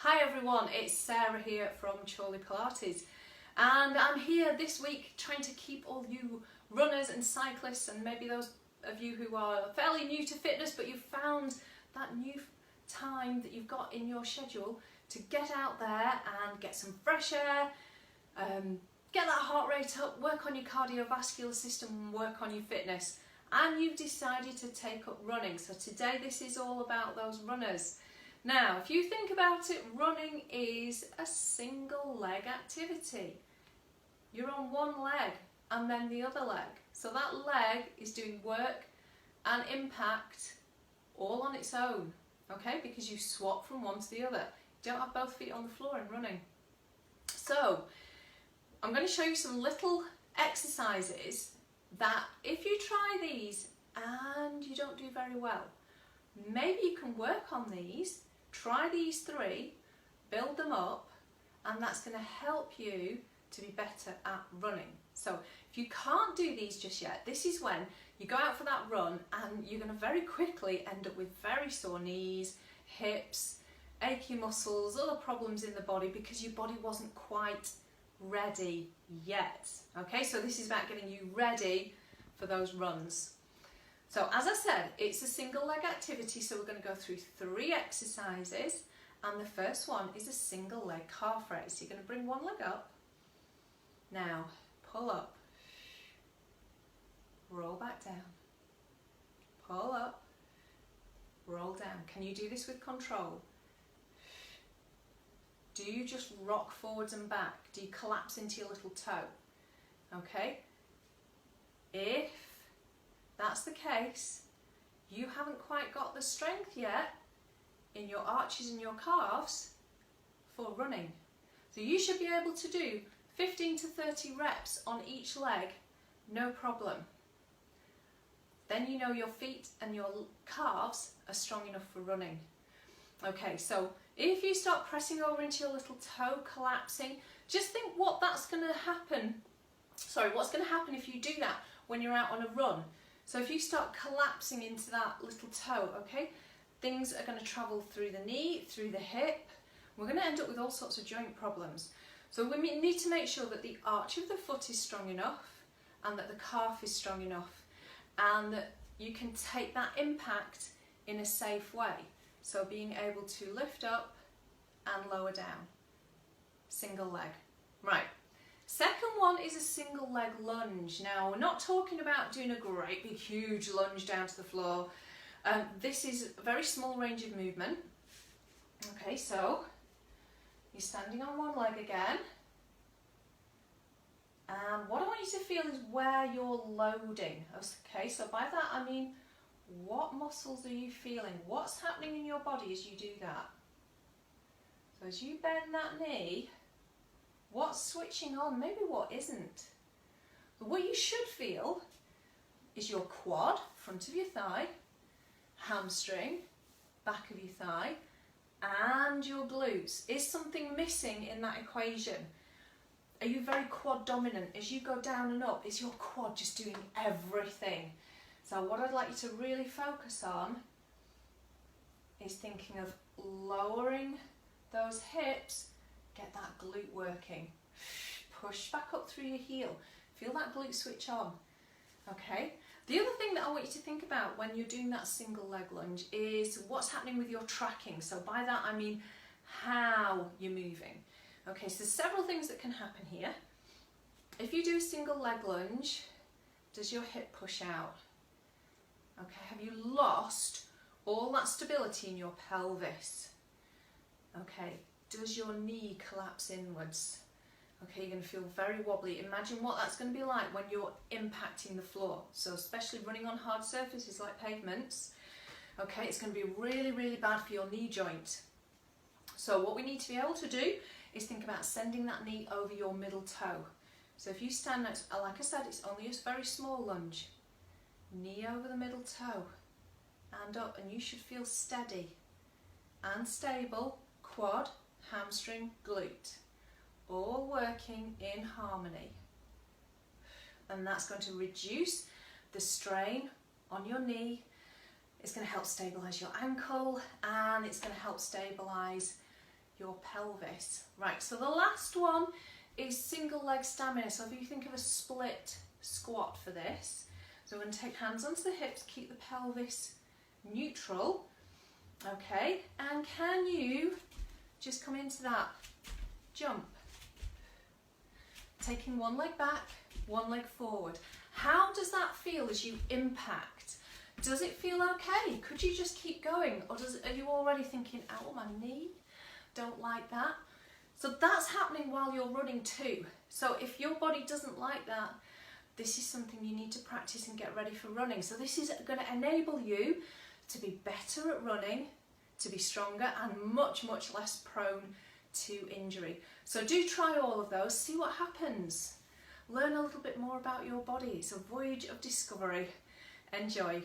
Hi everyone, it's Sarah here from Chorley Pilates, and I'm here this week trying to keep all you runners and cyclists, and maybe those of you who are fairly new to fitness but you've found that new time that you've got in your schedule to get out there and get some fresh air, get that heart rate up, work on your cardiovascular system and work on your fitness. And you've decided to take up running. So today this is all about those runners. Now, if you think about it, running is a single leg activity. You're on one leg and then the other leg. So that leg is doing work and impact all on its own, okay? Because you swap from one to the other. You don't have both feet on the floor in running. So, I'm going to show you some little exercises that if you try these and you don't do very well, maybe you can work on these, try these three, build them up, and that's going to help you to be better at running. So if you can't do these just yet, this is when you go out for that run and you're going to very quickly end up with very sore knees, hips, achy muscles, other problems in the body because your body wasn't quite ready yet. Okay, so this is about getting you ready for those runs. So as I said, it's a single leg activity, so we're going to go through 3 exercises, and the first one is a single leg calf raise. You're going to bring one leg up, now pull up, roll back down, pull up, roll down. Can you do this with control? Do you just rock forwards and back? Do you collapse into your little toe? Okay? If that's the case, you haven't quite got the strength yet in your arches and your calves for running. So you should be able to do 15 to 30 reps on each leg, no problem. Then you know your feet and your calves are strong enough for running. Okay, so if you start pressing over into your little toe, collapsing, just think what that's going to happen. What's going to happen if you do that when you're out on a run? So if you start collapsing into that little toe, okay, things are going to travel through the knee, through the hip. We're going to end up with all sorts of joint problems. So we need to make sure that the arch of the foot is strong enough and that the calf is strong enough and that you can take that impact in a safe way. So being able to lift up and lower down. Single leg. Right. Second one is a single leg lunge. Now, we're not talking about doing a great big huge lunge down to the floor. This is a very small range of movement. Okay, so you're standing on one leg again. And what I want you to feel is where you're loading. Okay, so by that I mean, what muscles are you feeling? What's happening in your body as you do that? So as you bend that knee, what's switching on? Maybe what isn't? But what you should feel is your quad, front of your thigh, hamstring, back of your thigh, and your glutes. Is something missing in that equation? Are you very quad dominant? As you go down and up, is your quad just doing everything? So what I'd like you to really focus on is thinking of lowering those hips, get that glute working. Push back up through your heel. Feel that glute switch on. Okay? The other thing that I want you to think about when you're doing that single leg lunge is what's happening with your tracking. So by that I mean how you're moving. Okay, so there's several things that can happen here. If you do a single leg lunge, does your hip push out? Okay, have you lost all that stability in your pelvis? Okay, does your knee collapse inwards? Okay, you're going to feel very wobbly. Imagine what that's going to be like when you're impacting the floor. So especially running on hard surfaces like pavements, okay, it's going to be really, really bad for your knee joint. So what we need to be able to do is think about sending that knee over your middle toe. So if you stand next, like I said, it's only a very small lunge. Knee over the middle toe and up, and you should feel steady and stable, quad, hamstring, glute, all working in harmony. And that's going to reduce the strain on your knee. It's going to help stabilise your ankle, and it's going to help stabilise your pelvis. Right, so the last one is single leg stamina. So if you think of a split squat for this, so we're going to take hands onto the hips, keep the pelvis neutral. Okay, and can you just come into that jump? Taking one leg back, one leg forward. How does that feel as you impact? Does it feel okay? Could you just keep going? Or are you already thinking, ow, my knee? Don't like that. So that's happening while you're running too. So if your body doesn't like that, this is something you need to practice and get ready for running. So this is going to enable you to be better at running, to be stronger and much, much less prone to injury. So do try all of those, see what happens. Learn a little bit more about your body. It's a voyage of discovery. Enjoy.